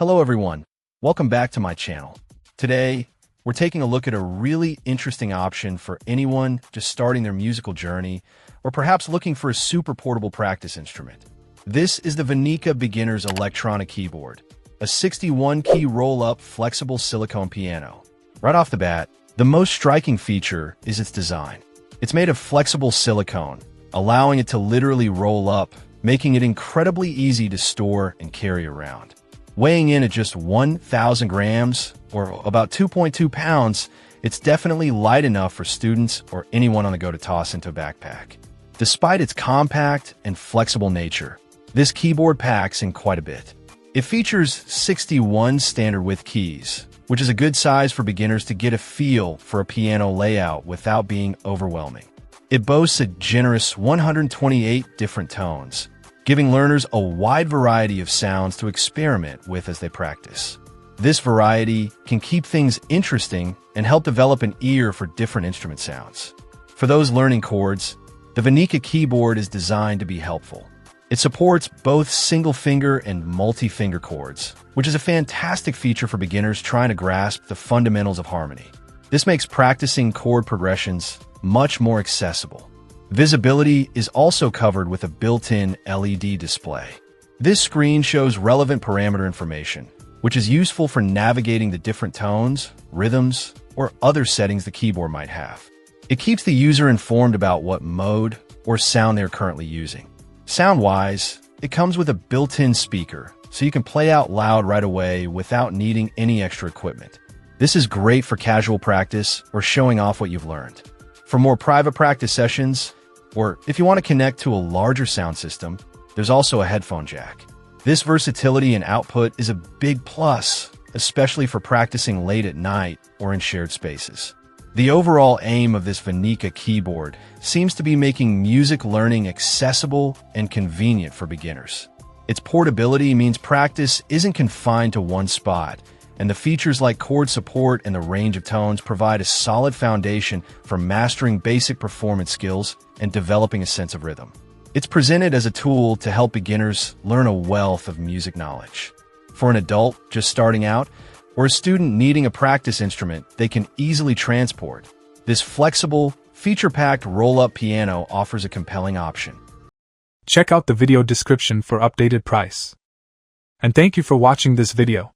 Hello everyone, welcome back to my channel. Today, we're taking a look at a really interesting option for anyone just starting their musical journey or perhaps looking for a super portable practice instrument. This is the VENEKA Beginner's Electronic Keyboard, a 61-key roll-up flexible silicone piano. Right off the bat, the most striking feature is its design. It's made of flexible silicone, allowing it to literally roll up, making it incredibly easy to store and carry around. Weighing in at just 1,000 grams, or about 2.2 pounds, it's definitely light enough for students or anyone on the go to toss into a backpack. Despite its compact and flexible nature, this keyboard packs in quite a bit. It features 61 standard width keys, which is a good size for beginners to get a feel for a piano layout without being overwhelming. It boasts a generous 128 different tones, giving learners a wide variety of sounds to experiment with as they practice. This variety can keep things interesting and help develop an ear for different instrument sounds. For those learning chords, the VENEKA keyboard is designed to be helpful. It supports both single-finger and multi-finger chords, which is a fantastic feature for beginners trying to grasp the fundamentals of harmony. This makes practicing chord progressions much more accessible. Visibility is also covered with a built-in LED display. This screen shows relevant parameter information, which is useful for navigating the different tones, rhythms, or other settings the keyboard might have. It keeps the user informed about what mode or sound they're currently using. Sound-wise, it comes with a built-in speaker, so you can play out loud right away without needing any extra equipment. This is great for casual practice or showing off what you've learned. For more private practice sessions, or if you want to connect to a larger sound system, there's also a headphone jack. This versatility and output is a big plus, especially for practicing late at night or in shared spaces. The overall aim of this VENEKA keyboard seems to be making music learning accessible and convenient for beginners. Its portability means practice isn't confined to one spot, and the features like chord support and the range of tones provide a solid foundation for mastering basic performance skills and developing a sense of rhythm. It's presented as a tool to help beginners learn a wealth of music knowledge. For an adult just starting out, or a student needing a practice instrument they can easily transport, this flexible, feature-packed roll-up piano offers a compelling option. Check out the video description for updated price. And thank you for watching this video.